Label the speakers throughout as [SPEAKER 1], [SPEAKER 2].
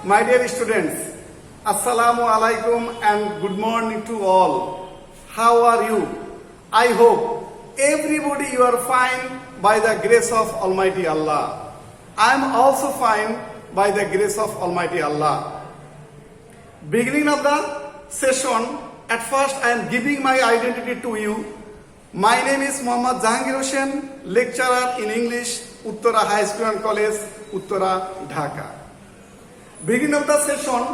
[SPEAKER 1] My dear students, Assalamu alaikum and good morning to all. How are you? I hope everybody you are fine by the grace of Almighty Allah. I am also fine by the grace of Almighty Allah. Beginning of the session, at first I am giving my identity to you. My name is Muhammad Jahangir Hussain, lecturer in English, Uttara High School and College, Uttara, Dhaka. Beginning of the session,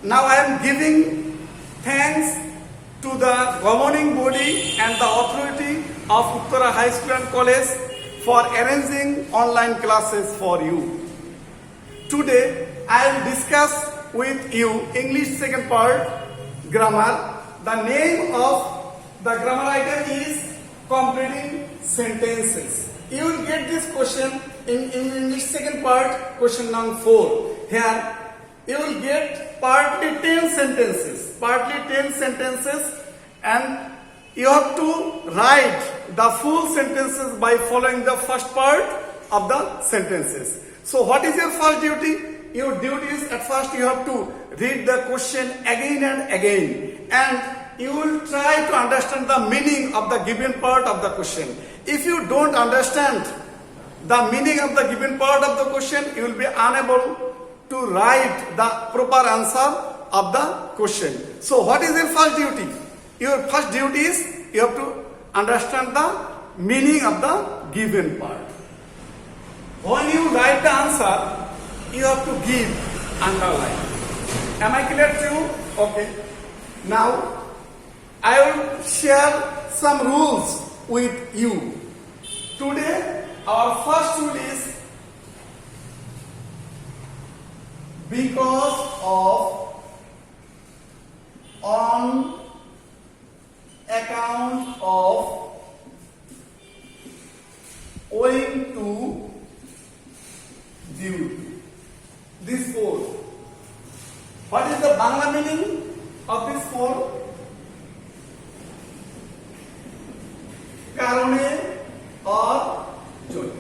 [SPEAKER 1] now I am giving thanks to the governing body and the authority of Uttara High School and College for arranging online classes for you. Today, I will discuss with you English second part, grammar. The name of the grammar item is completing sentences. You will get this question in English second part, question number 4. Here, you will get partly 10 sentences, and you have to write the full sentences by following the first part of the sentences. So what is your first duty? Your duty is at first you have to read the question again and again, and you will try to understand the meaning of the given part of the question. If you don't understand the meaning of the given part of the question, you will be unable to write the proper answer of the question. So what is your first duty? Your first duty is you have to understand the meaning of the given part. When you write the answer, you have to give underline. Am I clear to you? Okay. Now, I will share some rules with you. Today, our first rule is because of, on account of, owing to, due to. These four. What is the Bangla meaning of these four? Karone or jone.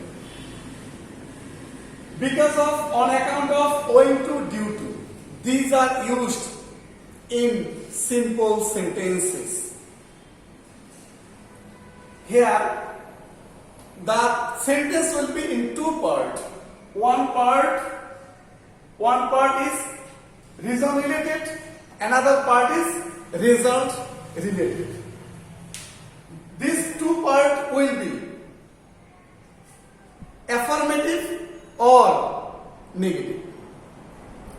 [SPEAKER 1] Because of, on account of, owing to, due to. These are used in simple sentences. Here, the sentence will be in two parts. One part is reason related, another part is result related. These two parts will be affirmative or negative.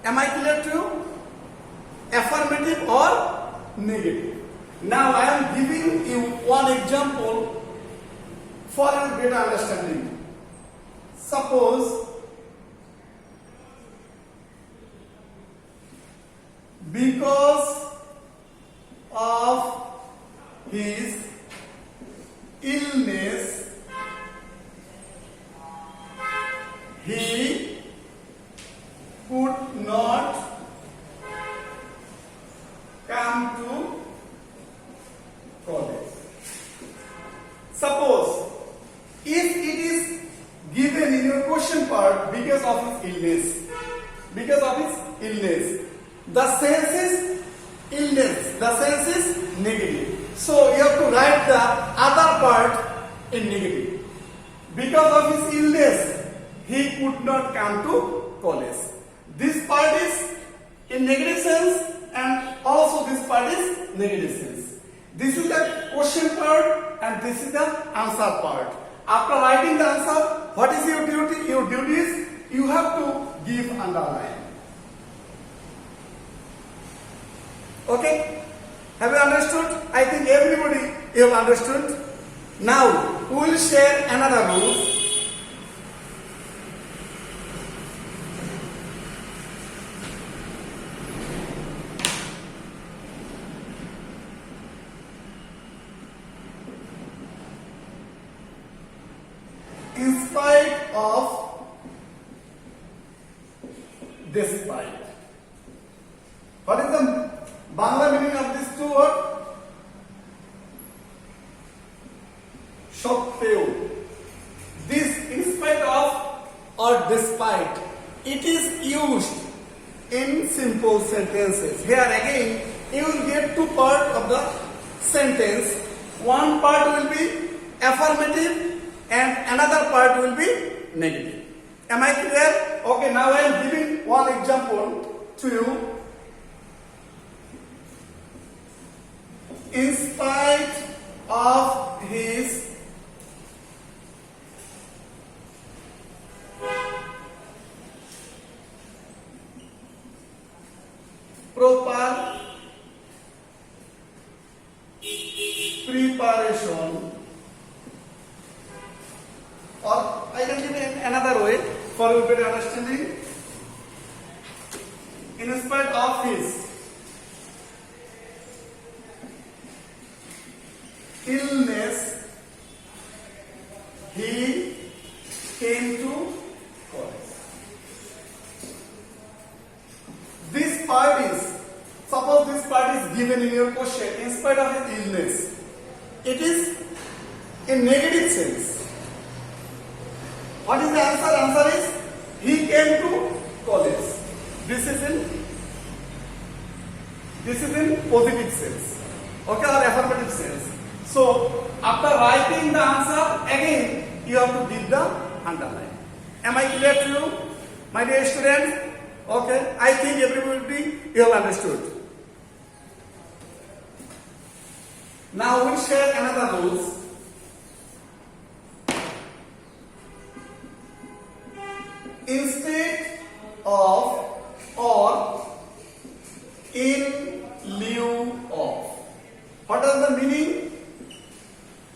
[SPEAKER 1] Am I clear to you? Affirmative or negative. Now I am giving you one example for your better understanding. Suppose because of his illness, he could not come to college. Suppose if it is given in your question part because of his illness, the sense is illness, the sense is negative. So you have to write the other part in negative. Because of his illness, he could not come to college. This part is in negative sense, and also this part is negative sense. This is the question part and this is the answer part. After writing the answer, what is your duty? Your duty is you have to give underline. Okay? Have you understood? I think everybody you have understood. Now we will share another rule. In spite of, despite. What is the Bangla meaning of these two words? Shotteo. This in spite of or despite. it is used in simple sentences. Here again, you will get two parts of the sentence. One part will be affirmative and another part will be negative. Am I clear? Okay, now I am giving one example to you. In spite of his proper preparation, or I can give it another way for your better understanding. In spite of his illness, he came to college. This part is, suppose this part is given in your question, in spite of his illness. It is in negative sense. What is the answer? Answer is, he came to college. This is in positive sense. Okay, or affirmative sense. So, after writing the answer, again, you have to give the underline. Am I clear to you, my dear students? Okay, I think everybody you have understood. Now we'll share another rules. Instead of or in lieu of. What is the meaning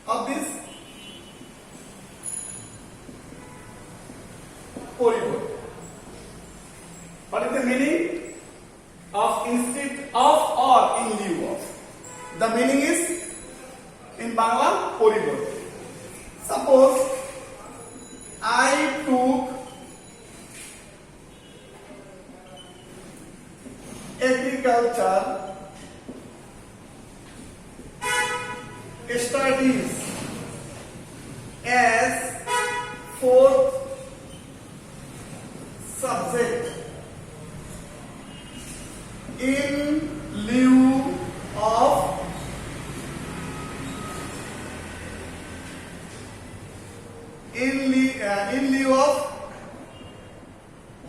[SPEAKER 1] of this? Poribo. What is the meaning of instead of or in lieu of? The meaning is in Bangla poribo. Suppose I took agriculture studies as fourth subject in lieu of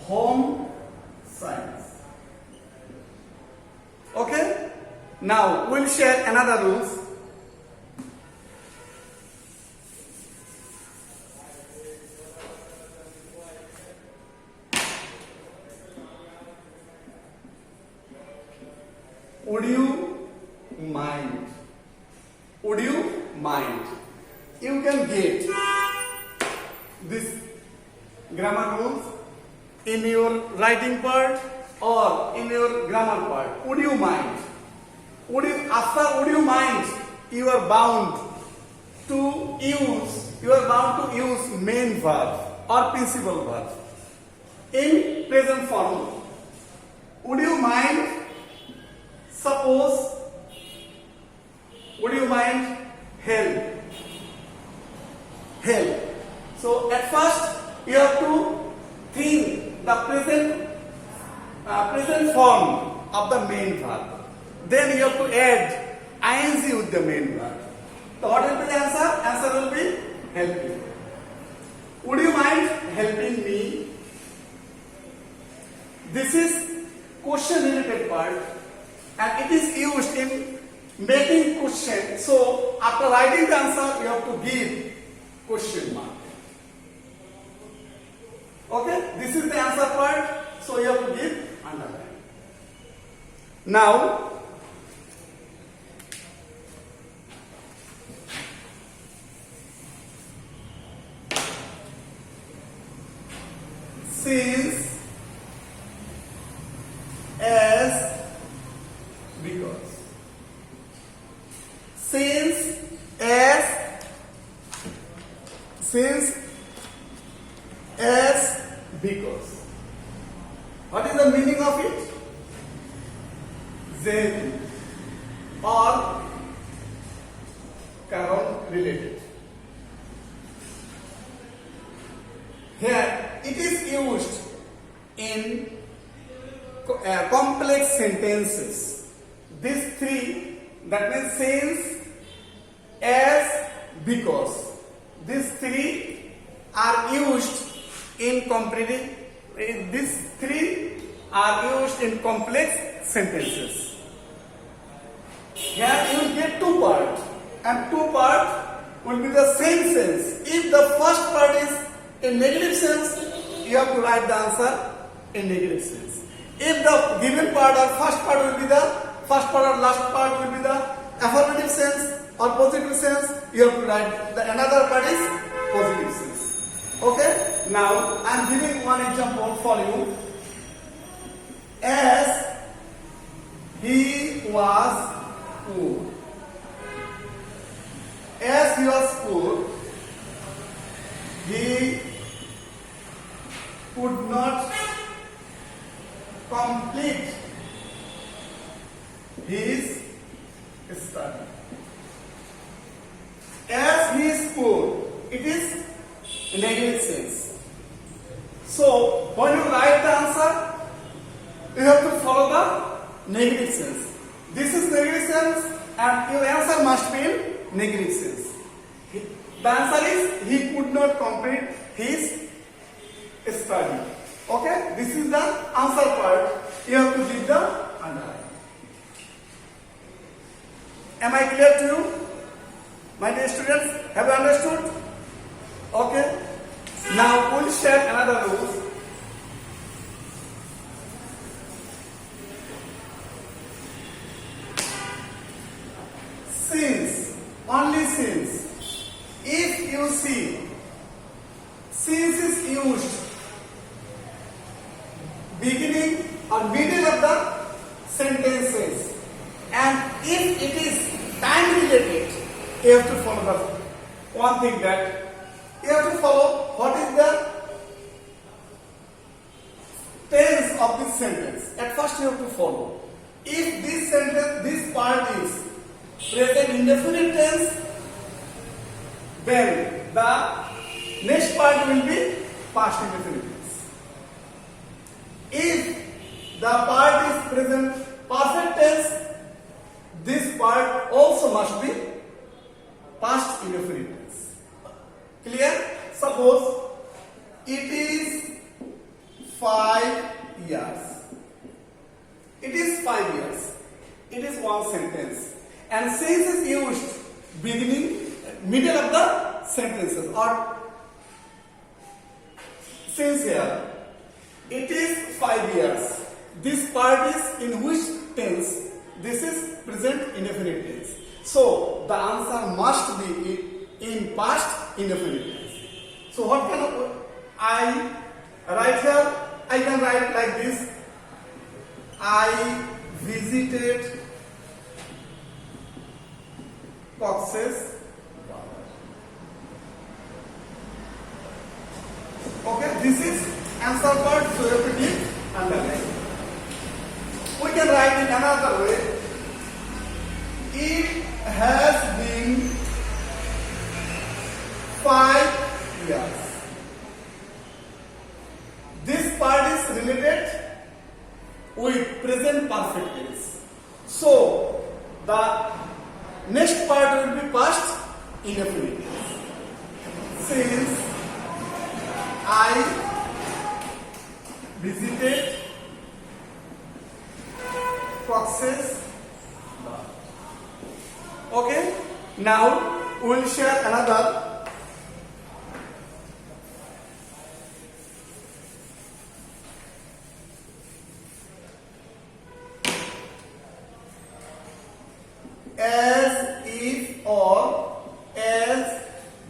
[SPEAKER 1] home science. Okay? Now we'll share another rules. Would you mind? Would you mind? You can get this grammar rules in your writing part or in your grammar part. Would you mind? After would you mind, you are bound to use main verb or principal verb in present form. Would you mind? Suppose, would you mind help? Help. So at first you have to think the present form of the main verb. Then you have to add ing with the main verb. So what will be the answer? Answer will be helping. Would you mind helping me? This is question related part. And it is used in making question. So after writing the answer, you have to give question mark. Okay, this is the answer part. So you have to give underline. Now, since, as, because. Since, as, because. What is the meaning of it? Then or karon related. Here it is used complex sentences. These three, that means since, as, because. These three are used in complex sentences. Here you will get two parts, and two parts will be the same sense. If the first part is in negative sense, you have to write the answer in negative sense. If the given part or first part will be the first part or last part will be the affirmative sense or positive sense, you have to write the another part is positive sense. Okay? Now I am giving one example for you. As he was poor. As he was poor, he could not complete his study. As he is poor, it is negative sense. So when you write the answer, you have to follow the negative sense. This is negative sense, and your answer must be in negative sense. The answer is he could not complete his study. Okay, this is the answer part. You have to give the underline. Am I clear to you, my dear students? Have you understood? Okay. Now we'll share another rule. Since, only since. If you see, since is used beginning or middle of the sentences, and if it is time related, you have to follow the one thing that you have to follow what is the tense of this sentence. At first you have to follow. If this sentence, this part is present indefinite tense, then the next part will be past indefinite tense. If the part is present perfect tense, this part also must be past indefinite tense. Clear? Suppose it is 5 years. It is 5 years. It is one sentence. And since is used beginning, middle of the sentences, or since here, it is 5 years. This part is in which tense? This is present indefinite tense. So the answer must be in past indefinite tense. So what can I write here? I can write like this. I visited Cox's Bazar. Okay, this is answer part, so you have to give underline. We can write in another way. It has been 5 years. This part is related with present perfect tense. So the next part will be past indefinite tense. Since I visited Cox's Bazar. Okay, now we will share another. As if or as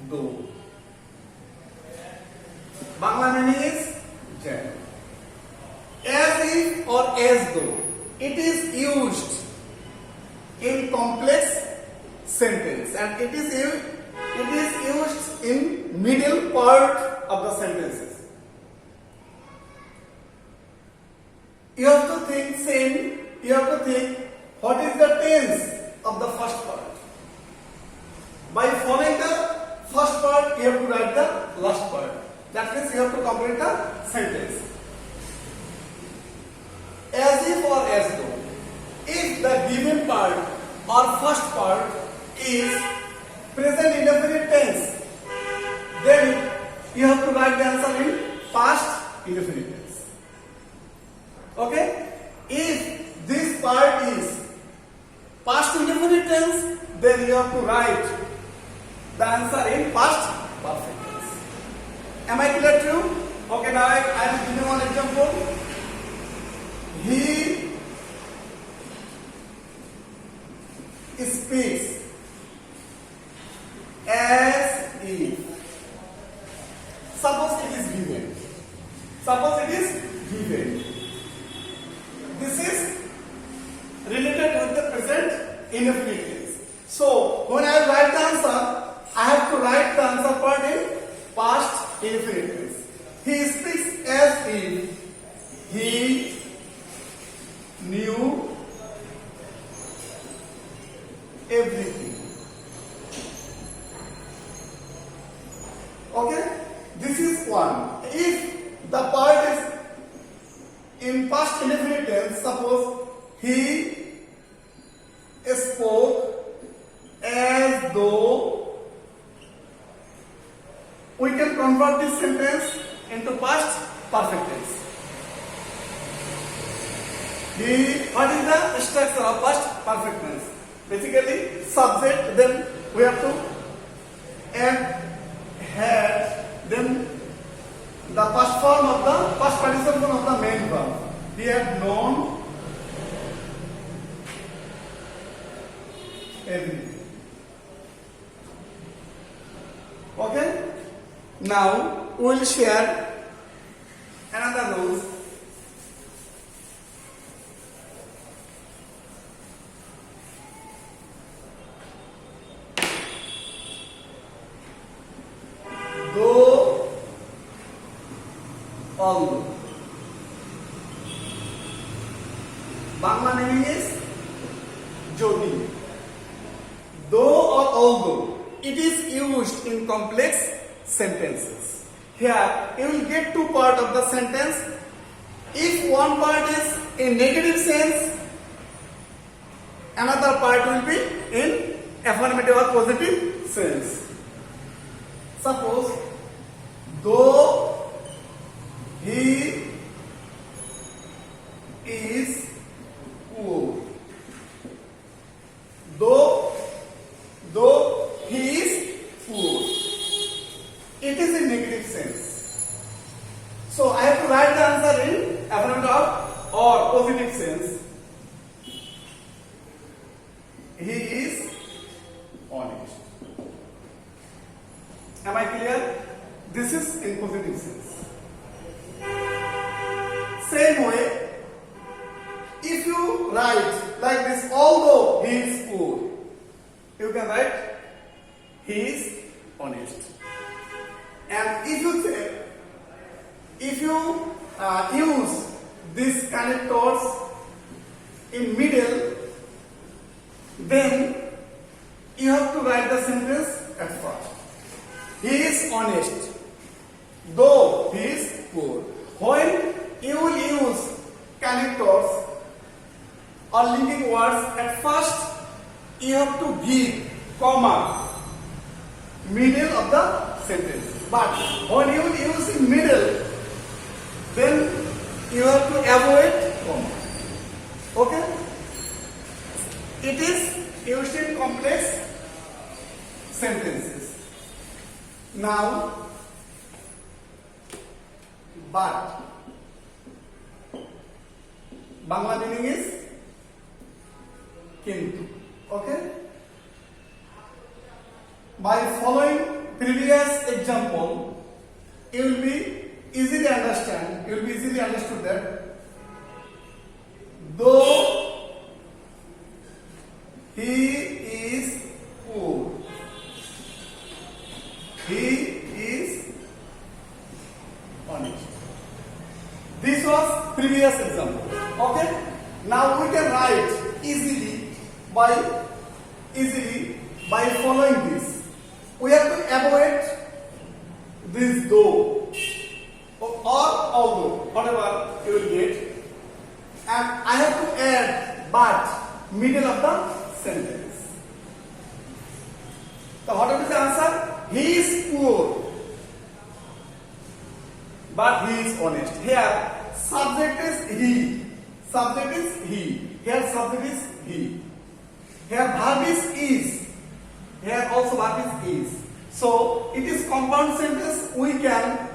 [SPEAKER 1] though. Bangla meaning is general. As if or as though. It is used in complex sentence, and it is used in middle part of the sentences. You have to think same. You have to think what is the tense of the first part. By following the first part, you have to write the last part. That means you have to complete the sentence. As or as though. If the given part or first part is present indefinite tense, then you have to write the answer in past indefinite tense. Okay? If this part is past indefinite tense, then you have to write the answer in past perfect tense. Am I clear to you? Okay, now I will give you one example. He speaks as if. Suppose it is given. Suppose it is given. This is related with the present indefinite tense. So when I write the answer, I have to write the answer part in past indefinite tense. He speaks as if he knew everything. Okay? This is one. If the part is in past indefinite tense, suppose he spoke as though, we can convert this sentence into past perfect tense. What is the structure of past perfect tense? Basically, subject, then we have to add had, then the past form of the past participle of the main verb. He had known everything. Okay? Now we will share another rules. Though, although. Bangla meaning is jodi. Though or although, it is used in complex sentences. Here you will get two parts of the sentence. If one part is in negative sense, another part will be in affirmative or positive sense. Suppose, though he is poor. Though he is poor. It is in negative sense. So I have to write the answer in affirmative or positive sense. He is honest. Am I clear? This is in positive sense. Same way, if you write like this, although he is poor, you can write he is honest. And if you say, if you use these connectors in middle, then you have to write the sentence at first. He is honest, though he is poor. When you will use connectors or linking words, at first you have to give comma middle of the sentence. But when you will use in middle, then you have to avoid comma. Okay? It is used in complex sentences. Now, but Bangla meaning is kintu. Okay? By following previous example, you will be easily understood that though he is poor, he is honest. This was previous example. Okay? Now we can write easily by following this. We have to avoid this though or although, whatever you will get. and I have to add but middle of the sentence. So what is the answer? He is poor, but he is honest. Here subject is he. Subject is he. Here subject is he. Here verb is. Here also verb is. So it is compound sentence. We can,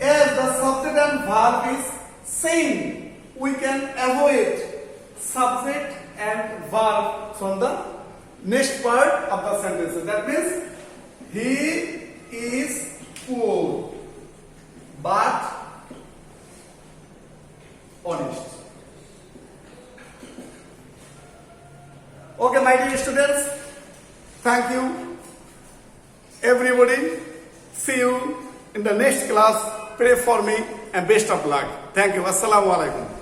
[SPEAKER 1] as the subject and verb is same, we can avoid subject and verb from the next part of the sentence. That means he is poor but honest. Okay, my dear students, thank you everybody. See you in the next class. Pray for me and best of luck. Thank you. Assalamu alaikum.